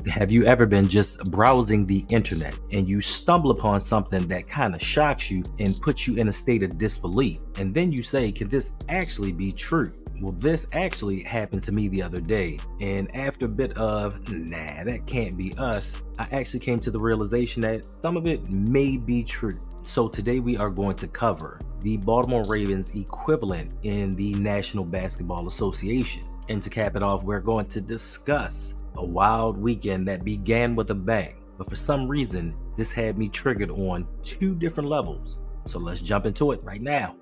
Have you ever been just browsing the internet and you stumble upon something that kind of shocks you and puts you in a state of disbelief? And then you say, could this actually be true? Well, this actually happened to me the other day. And after a bit of, nah, that can't be us, I actually came to the realization that some of it may be true. So today we are going to cover the Baltimore Ravens equivalent in the National Basketball Association. And to cap it off, we're going to discuss a wild weekend that began with a bang, but for some reason, this had me triggered on two different levels. So let's jump into it right now.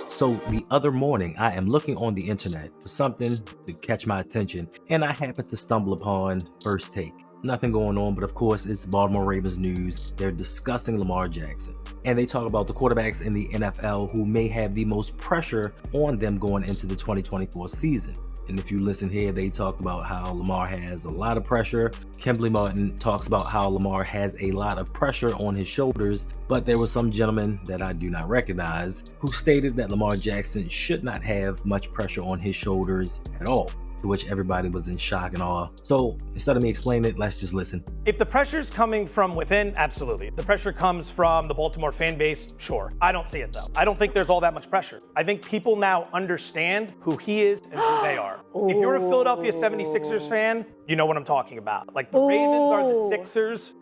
So the other morning, I am looking on the internet for something to catch my attention, and I happened to stumble upon First Take. Nothing going on, but of course it's Baltimore Ravens news. They're discussing Lamar Jackson, and they talk about the quarterbacks in the NFL who may have the most pressure on them going into the 2024 season. And if you listen here, they talked about how Lamar has a lot of pressure. Kimberly Martin talks about how Lamar has a lot of pressure on his shoulders, but there was some gentleman that I do not recognize who stated that Lamar Jackson should not have much pressure on his shoulders at all. To which everybody was in shock and awe. So instead of me explaining it, let's just listen. If the pressure's coming from within, absolutely. If the pressure comes from the Baltimore fan base, sure. I don't see it though. I don't think there's all that much pressure. I think people now understand who he is and who they are. If you're a Philadelphia 76ers fan, you know what I'm talking about. Like the Ravens are the Sixers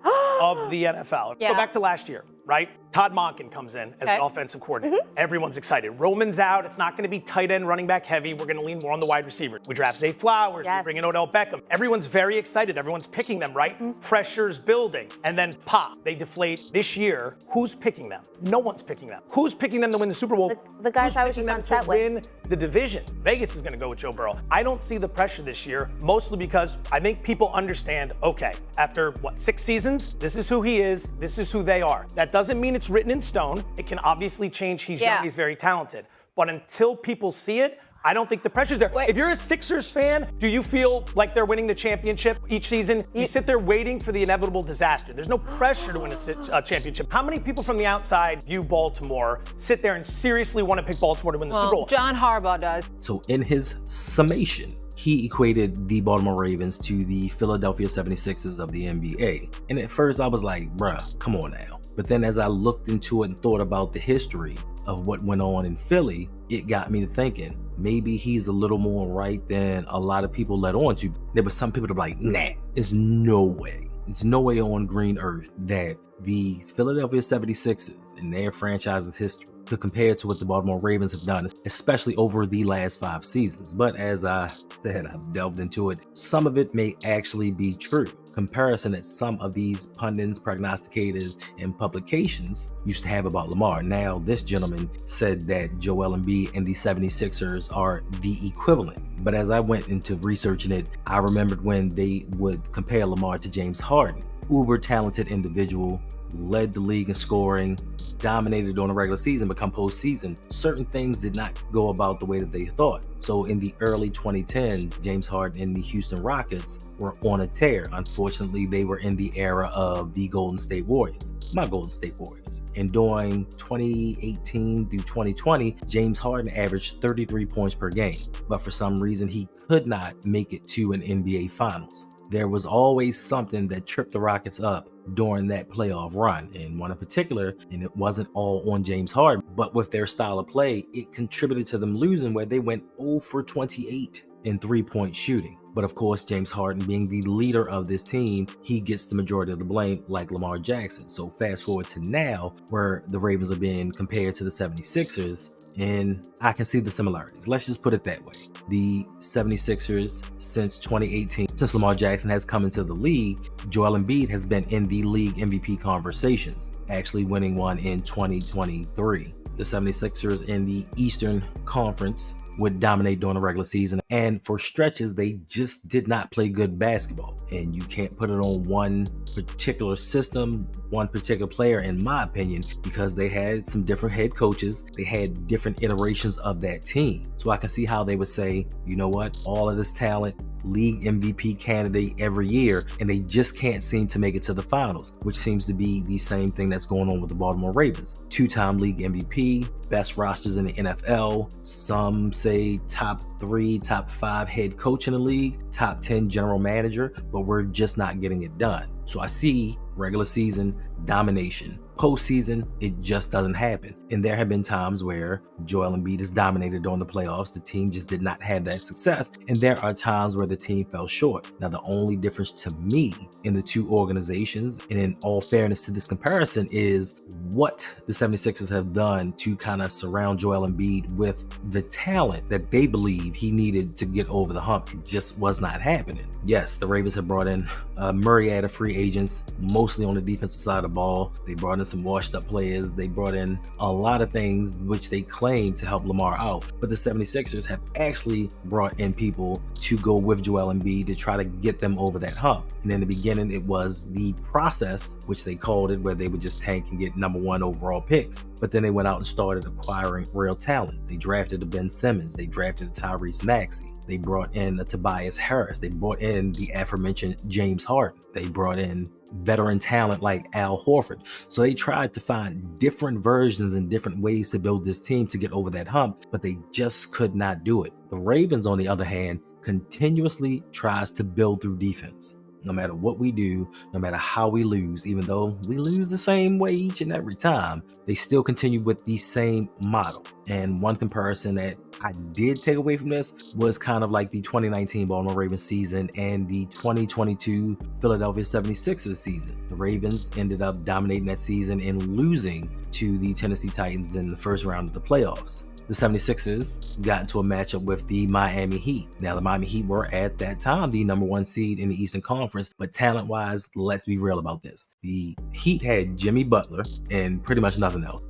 of the NFL. Let's go back to last year, right? Todd Monken comes in as the offensive coordinator. Everyone's excited. Roman's out. It's not going to be tight end running back heavy. We're going to lean more on the wide receiver. We draft Zay Flowers. We bring in Odell Beckham. Everyone's very excited. Everyone's picking them, right? Pressure's building. And then pop, they deflate. This year, who's picking them? No one's picking them. Who's picking them to win the Super Bowl? The guys I was just on set with. Win the division. Vegas is going to go with Joe Burrow. I don't see the pressure this year, mostly because I think people understand, okay, after 6 seasons, this is who he is. This is who they are. That doesn't mean it's written in stone. It can obviously change. He's young, he's very talented. But until people see it, I don't think the pressure's there. If you're a Sixers fan, do you feel like they're winning the championship each season? You sit there waiting for the inevitable disaster. There's no pressure to win a championship. How many people from the outside view Baltimore, sit there and seriously want to pick Baltimore to win the Super Bowl? John Harbaugh does. So in his summation, he equated the Baltimore Ravens to the Philadelphia 76ers of the NBA. And at first I was like, bruh, come on now. But then as I looked into it and thought about the history of what went on in Philly, it got me to thinking, maybe he's a little more right than a lot of people let on to. There were some people that were like, nah, it's no way. It's no way on green earth that the Philadelphia 76ers in their franchise's history could compare to what the Baltimore Ravens have done, especially over the last 5 seasons. But as I said, I've delved into it. Some of it may actually be true. Comparison that some of these pundits, prognosticators, and publications used to have about Lamar. Now, this gentleman said that Joel Embiid and the 76ers are the equivalent. But as I went into researching it, I remembered when they would compare Lamar to James Harden. Uber talented individual, led the league in scoring, dominated during the regular season, but come postseason, certain things did not go about the way that they thought. So in the early 2010s, James Harden and the Houston Rockets were on a tear. Unfortunately, they were in the era of the Golden State Warriors, my Golden State Warriors. And during 2018 through 2020, James Harden averaged 33 points per game. But for some reason, he could not make it to an NBA Finals. There was always something that tripped the Rockets up during that playoff run, and one in particular, and it wasn't all on James Harden, but with their style of play, it contributed to them losing, where they went 0 for 28 in 3-point shooting. But of course, James Harden being the leader of this team, he gets the majority of the blame, like Lamar Jackson. So fast forward to now, where the Ravens are being compared to the 76ers, and I can see the similarities. Let's just put it that way. The 76ers, since 2018, since Lamar Jackson has come into the league, Joel Embiid has been in the league MVP conversations, actually winning one in 2023. The 76ers in the Eastern Conference would dominate during the regular season, and for stretches they just did not play good basketball. And you can't put it on one particular system, one particular player, in my opinion, because they had some different head coaches, they had different iterations of that team. So I can see how they would say, you know what, all of this talent, league MVP candidate every year, and they just can't seem to make it to the finals, which seems to be the same thing that's going on with the Baltimore Ravens. 2-time league MVP, best rosters in the NFL, some say top 3, top 5 head coach in the league, top 10 general manager, but we're just not getting it done. So I see regular season domination. Postseason, it just doesn't happen. And there have been times where Joel Embiid is dominated during the playoffs. The team just did not have that success. And there are times where the team fell short. Now, the only difference to me in the two organizations, and in all fairness to this comparison, is what the 76ers have done to kind of surround Joel Embiid with the talent that they believe he needed to get over the hump. It just was not happening. Yes, the Ravens have brought in a myriad of free agents, mostly on the defensive side of the ball. They brought in some washed up players. They brought in a lot of things which they claim to help Lamar out. But the 76ers have actually brought in people to go with Joel Embiid to try to get them over that hump. And in the beginning, it was the process, which they called it, where they would just tank and get number 1 overall picks. But then they went out and started acquiring real talent. They drafted a Ben Simmons. They drafted a Tyrese Maxey. They brought in a Tobias Harris. They brought in the aforementioned James Harden. They brought in veteran talent like Al Horford. So they tried to find different versions and different ways to build this team to get over that hump, but they just could not do it. The Ravens, on the other hand, continuously tries to build through defense. No matter what we do, no matter how we lose, even though we lose the same way each and every time, they still continue with the same model. And one comparison that I did take away from this was kind of like the 2019 Baltimore Ravens season and the 2022 Philadelphia 76ers season. The Ravens ended up dominating that season and losing to the Tennessee Titans in the first round of the playoffs. The 76ers got into a matchup with the Miami Heat. Now, the Miami Heat were at that time the number 1 seed in the Eastern Conference, but talent-wise, let's be real about this. The Heat had Jimmy Butler and pretty much nothing else.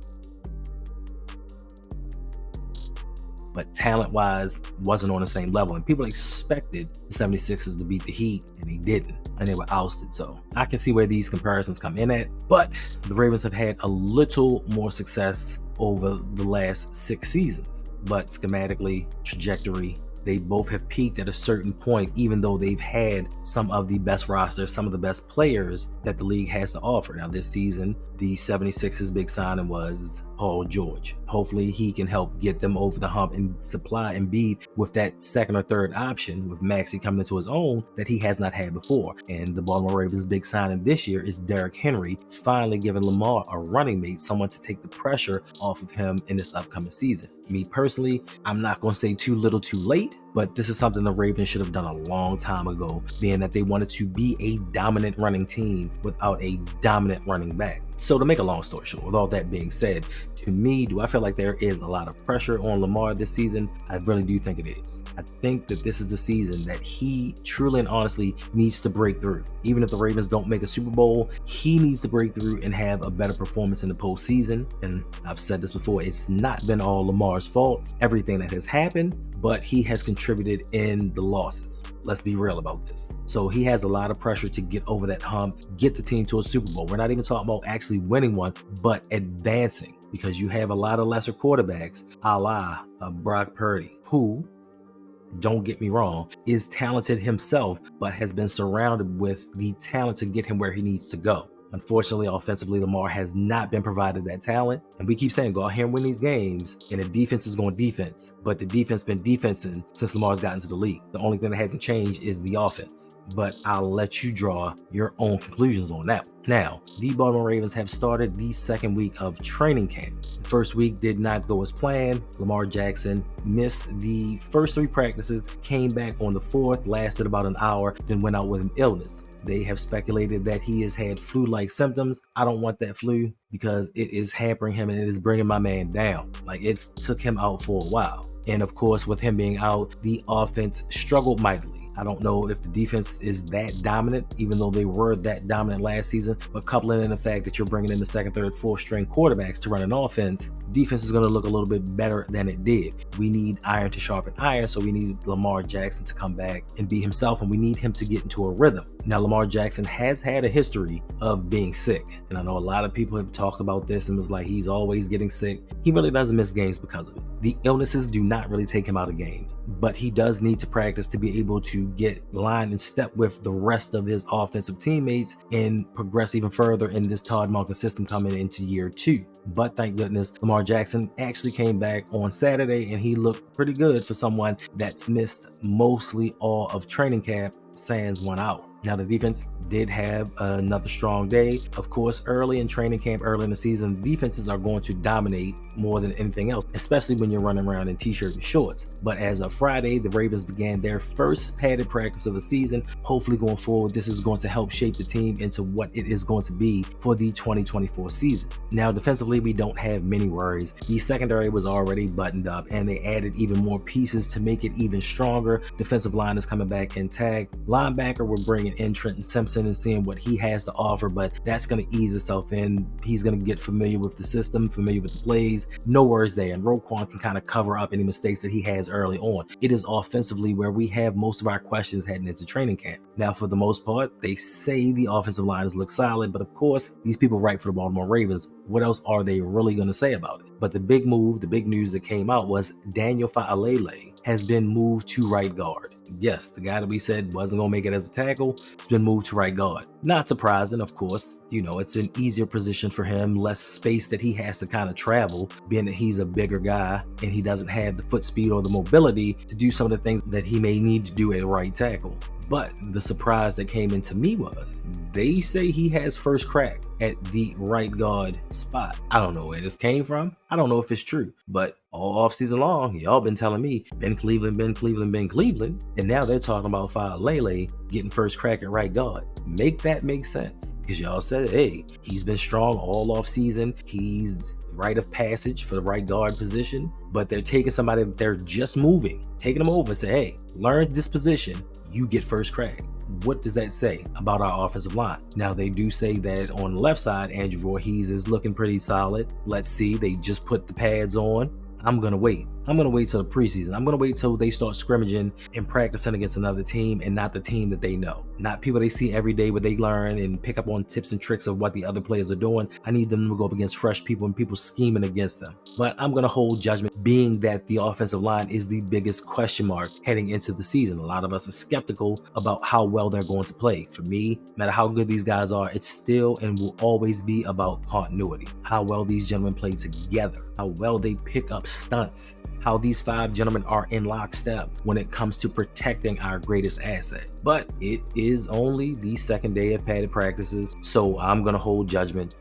But talent-wise, wasn't on the same level. And people expected the 76ers to beat the Heat, and they didn't. And they were ousted. So I can see where these comparisons come in at. But the Ravens have had a little more success over the last 6 seasons. But schematically, trajectory, they both have peaked at a certain point, even though they've had some of the best rosters, some of the best players that the league has to offer. Now, this season, the 76ers' big signing was Paul George. Hopefully, he can help get them over the hump and supply Embiid with that second or third option, with Maxey coming into his own, that he has not had before. And the Baltimore Ravens' big signing this year is Derrick Henry, finally giving Lamar a running mate, someone to take the pressure off of him in this upcoming season. Me personally, I'm not going to say too little too late, but this is something the Ravens should have done a long time ago, being that they wanted to be a dominant running team without a dominant running back. So to make a long story short, with all that being said, to me, do I feel like there is a lot of pressure on Lamar this season? I really do think it is. I think that this is the season that he truly and honestly needs to break through. Even if the Ravens don't make a Super Bowl, he needs to break through and have a better performance in the postseason. And I've said this before, it's not been all Lamar's fault, everything that has happened, but he has contributed in the losses. Let's be real about this. So he has a lot of pressure to get over that hump, get the team to a Super Bowl. We're not even talking about actually winning one, but advancing, because you have a lot of lesser quarterbacks, a la Brock Purdy, who, don't get me wrong, is talented himself, but has been surrounded with the talent to get him where he needs to go. Unfortunately, offensively, Lamar has not been provided that talent. And we keep saying, go out here and win these games, and the defense is going defense. But the defense been defensing since Lamar's gotten to the league. The only thing that hasn't changed is the offense. But I'll let you draw your own conclusions on that. Now, the Baltimore Ravens have started the second week of training camp. The first week did not go as planned. Lamar Jackson missed the first 3 practices, came back on the 4th, lasted about an hour, then went out with an illness. They have speculated that he has had flu-like symptoms. I don't want that flu because it is hampering him and it is bringing my man down. Like, it's took him out for a while. And of course, with him being out, the offense struggled mightily. I don't know if the defense is that dominant, even though they were that dominant last season, but coupling in the fact that you're bringing in the second, third, fourth string quarterbacks to run an offense, defense is going to look a little bit better than it did. We need iron to sharpen iron, so we need Lamar Jackson to come back and be himself, and we need him to get into a rhythm. Now, Lamar Jackson has had a history of being sick, and I know a lot of people have talked about this and was like, he's always getting sick. He really doesn't miss games because of it. The illnesses do not really take him out of games, but he does need to practice to be able to to get line and step with the rest of his offensive teammates and progress even further in this Todd Monken system coming into year 2. But thank goodness Lamar Jackson actually came back on Saturday and he looked pretty good for someone that's missed mostly all of training camp sans 1 hour. Now, the defense did have another strong day. Of course, early in training camp, early in the season, defenses are going to dominate more than anything else, especially when you're running around in t-shirt and shorts. But as of Friday, the Ravens began their first padded practice of the season. Hopefully going forward, this is going to help shape the team into what it is going to be for the 2024 season. Now, defensively, we don't have many worries. The secondary was already buttoned up and they added even more pieces to make it even stronger. Defensive line is coming back intact. Linebacker, we're bringing in Trenton Simpson and seeing what he has to offer, but that's going to ease itself in. He's going to get familiar with the system, familiar with the plays. No worries there, and Roquan can kind of cover up any mistakes that he has early on. It is offensively where we have most of our questions heading into training camp. Now, for the most part, they say the offensive lines look solid, but of course, these people write for the Baltimore Ravens. What else are they really going to say about it? But the big move, the big news that came out was Daniel Faalele has been moved to right guard. Yes, the guy that we said wasn't going to make it as a tackle has been moved to right guard. Not surprising, of course. It's an easier position for him, less space that he has to kind of travel, being that he's a bigger guy and he doesn't have the foot speed or the mobility to do some of the things that he may need to do at right tackle. But the surprise that came into me was they say he has first crack at the right guard spot. I don't know where this came from. I don't know if it's true, but all offseason long, y'all been telling me Ben Cleveland, Ben Cleveland, Ben Cleveland, and now they're talking about Faalele getting first crack at right guard. Make that make sense, because y'all said, hey, he's been strong all offseason. He's rite of passage for the right guard position, but they're taking somebody that they're just moving, taking them over and say, hey, learn this position, you get first crack. What does that say about our offensive line? Now, they do say that on the left side, Andrew Voorhees is looking pretty solid. Let's see, they just put the pads on. I'm going to wait. I'm going to wait till the preseason. I'm going to wait till they start scrimmaging and practicing against another team and not the team that they know. Not people they see every day where they learn and pick up on tips and tricks of what the other players are doing. I need them to go up against fresh people and people scheming against them. But I'm going to hold judgment, being that the offensive line is the biggest question mark heading into the season. A lot of us are skeptical about how well they're going to play. For me, no matter how good these guys are, it's still and will always be about continuity. How well these gentlemen play together. How well they pick up stunts. How these 5 gentlemen are in lockstep when it comes to protecting our greatest asset. But it is only the second day of padded practices, so I'm going to hold judgment.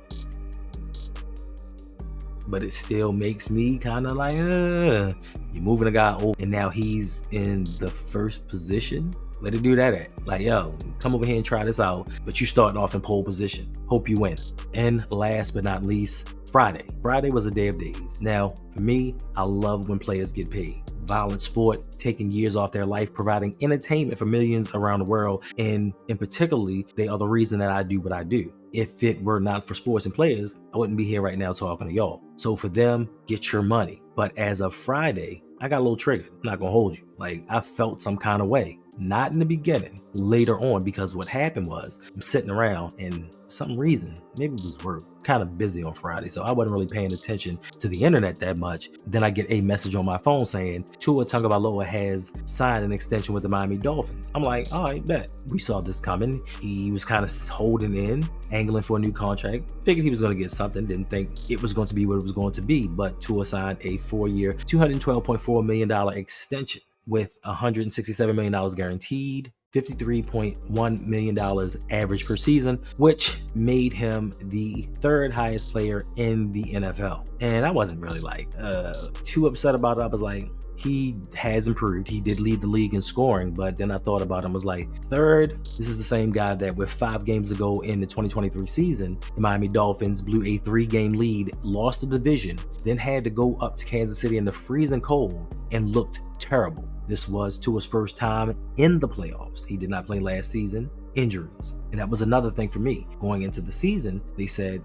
But it still makes me kind of like, you're moving a guy over and now he's in the first position? Where to do that at? Like, yo, come over here and try this out, but you starting off in pole position. Hope you win. And last but not least, Friday. Friday was a day of days. Now, for me, I love when players get paid. Violent sport, taking years off their life, providing entertainment for millions around the world, and in particularly, they are the reason that I do what I do. If it were not for sports and players, I wouldn't be here right now talking to y'all. So for them, get your money. But as of Friday, I got a little triggered. I'm not gonna hold you. Like, I felt some kind of way. Not in the beginning, later on, because what happened was I'm sitting around and for some reason, maybe it was work, kind of busy on Friday, so I wasn't really paying attention to the internet that much. Then I get a message on my phone saying Tua Tagavailoa has signed an extension with the Miami Dolphins. I'm like, all right, bet. We saw this coming. He was kind of holding in, angling for a new contract. Figured he was going to get something. Didn't think it was going to be what it was going to be, but Tua signed a 4-year, $212.4 million extension with $167 million guaranteed, $53.1 million average per season, which made him the 3rd highest player in the NFL. And I wasn't really too upset about it. I was like, he has improved. He did lead the league in scoring, but then I thought about him, was like, 3rd, this is the same guy that with 5 games to go in the 2023 season, the Miami Dolphins blew a 3-game lead, lost the division, then had to go up to Kansas City in the freezing cold and looked terrible. This was Tua's first time in the playoffs. He did not play last season. Injuries. And that was another thing for me. Going into the season, they said,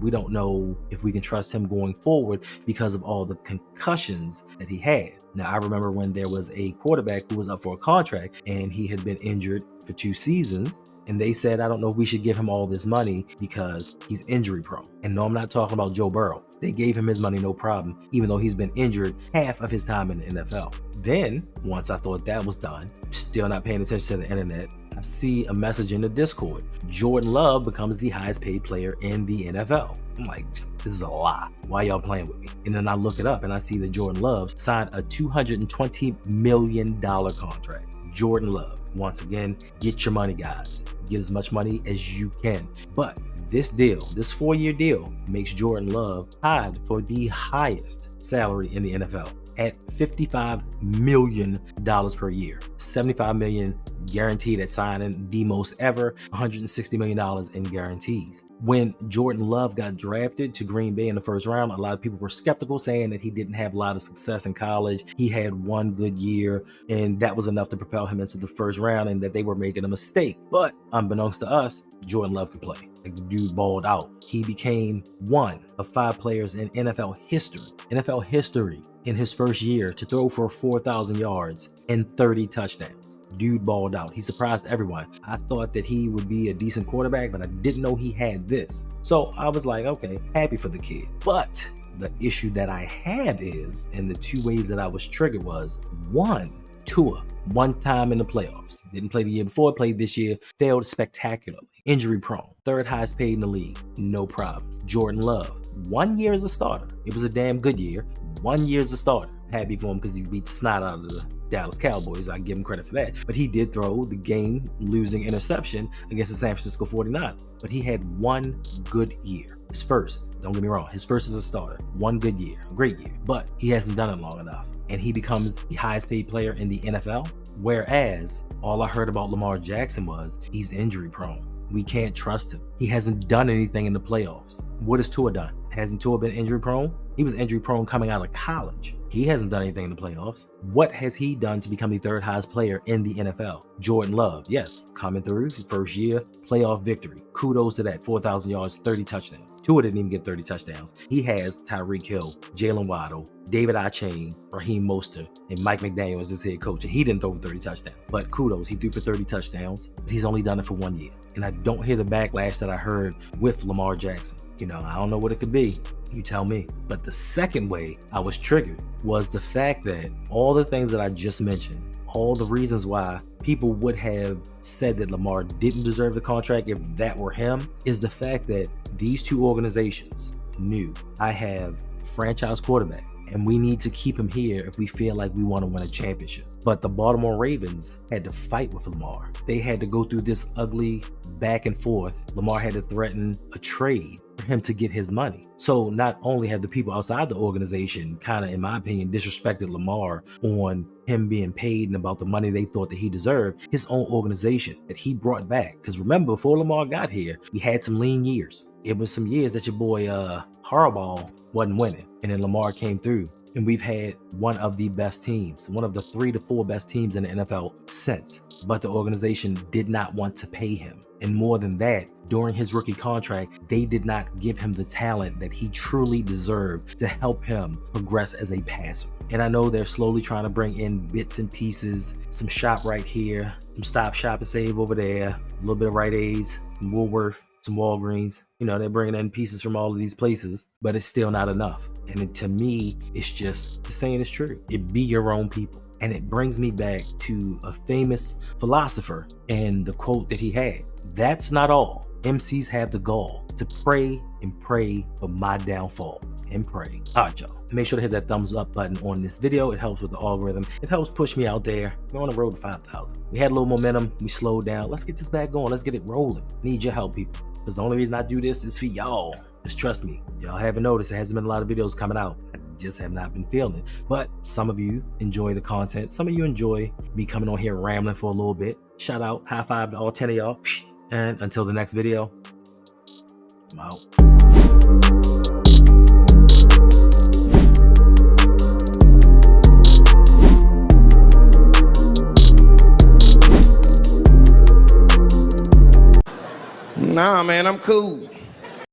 we don't know if we can trust him going forward because of all the concussions that he had. Now, I remember when there was a quarterback who was up for a contract and he had been injured for 2 seasons, and they said, I don't know if we should give him all this money because he's injury prone. And no, I'm not talking about Joe Burrow. They gave him his money no problem, even though he's been injured half of his time in the NFL. Then, once I thought that was done, still not paying attention to the internet, I see a message in the Discord. Jordan Love becomes the highest paid player in the NFL. I'm like, this is a lie. Why y'all playing with me? And then I look it up and I see that Jordan Love signed a $220 million contract. Jordan Love. Once again, get your money, guys. Get as much money as you can. But this deal, this 4-year deal, makes Jordan Love tied for the highest salary in the NFL at $55 million per year. $75 million guaranteed at signing, the most ever, $160 million in guarantees. When Jordan Love got drafted to Green Bay in the first round, a lot of people were skeptical, saying that he didn't have a lot of success in college. He had one good year, and that was enough to propel him into the first round, and that they were making a mistake. But unbeknownst to us, Jordan Love could play. Like, the dude balled out. He became one of 5 players in NFL history in his first year to throw for 4,000 yards and 30 touchdowns. Dude balled out. He surprised everyone. I thought that he would be a decent quarterback, but I didn't know he had this. So I was like, okay, happy for the kid. But the issue that I had is, and the 2 ways that I was triggered was, one, Tua, one time in the playoffs. Didn't play the year before, played this year, failed spectacularly. Injury prone, 3rd highest paid in the league, no problems. Jordan Love, 1 year as a starter. It was a damn good year. 1 year as a starter. Happy for him because he beat the snot out of the Dallas Cowboys. I give him credit for that. But he did throw the game-losing interception against the San Francisco 49ers. But he had 1 good year. His first, don't get me wrong, his first as a starter. 1 good year, great year. But he hasn't done it long enough. And he becomes the highest paid player in the NFL. Whereas, all I heard about Lamar Jackson was he's injury prone. We can't trust him. He hasn't done anything in the playoffs. What has Tua done? Hasn't Tua been injury prone? He was injury prone coming out of college. He hasn't done anything in the playoffs. What has he done to become the 3rd highest player in the NFL? Jordan Love, yes, coming through, first year, playoff victory. Kudos to that, 4,000 yards, 30 touchdowns. Tua didn't even get 30 touchdowns. He has Tyreek Hill, Jalen Waddle, David Achane, Raheem Mostert, and Mike McDaniel as his head coach, and he didn't throw for 30 touchdowns. But kudos, he threw for 30 touchdowns, but he's only done it for 1 year. And I don't hear the backlash that I heard with Lamar Jackson. You know, I don't know what it could be. You tell me. But the second way I was triggered was the fact that all the things that I just mentioned, all the reasons why people would have said that Lamar didn't deserve the contract if that were him, is the fact that these 2 organizations knew I have franchise quarterback, and we need to keep him here if we feel like we want to win a championship. But the Baltimore Ravens had to fight with Lamar. They had to go through this ugly back and forth. Lamar had to threaten a trade for him to get his money. So not only have the people outside the organization kind of, in my opinion, disrespected Lamar on him being paid and about the money they thought that he deserved, his own organization that he brought back. Because remember, before Lamar got here, we had some lean years. It was some years that your boy Harbaugh wasn't winning, and then Lamar came through, and we've had one of the best teams, one of the 3 to 4 best teams in the NFL since. But the organization did not want to pay him. And more than that, during his rookie contract, they did not give him the talent that he truly deserved to help him progress as a passer. And I know they're slowly trying to bring in bits and pieces, some shop right here, some Stop Shop and Save over there, a little bit of Rite Aids, some Woolworth, some Walgreens. You know, they're bringing in pieces from all of these places, but it's still not enough. And to me, it's just, the saying is true. It be your own people. And it brings me back to a famous philosopher and the quote that he had. That's not all. MCs have the gall to pray and pray for my downfall. And pray. All right, y'all. Make sure to hit that thumbs up button on this video. It helps with the algorithm. It helps push me out there. We're on the road to 5,000. We had a little momentum. We slowed down. Let's get this back going. Let's get it rolling. Need your help, people. Because the only reason I do this is for y'all. Just trust me. Y'all haven't noticed. There hasn't been a lot of videos coming out. I just have not been feeling it. But some of you enjoy the content. Some of you enjoy me coming on here rambling for a little bit. Shout out. High five to all 10 of y'all. And until the next video, I'm out. Nah, man, I'm cool.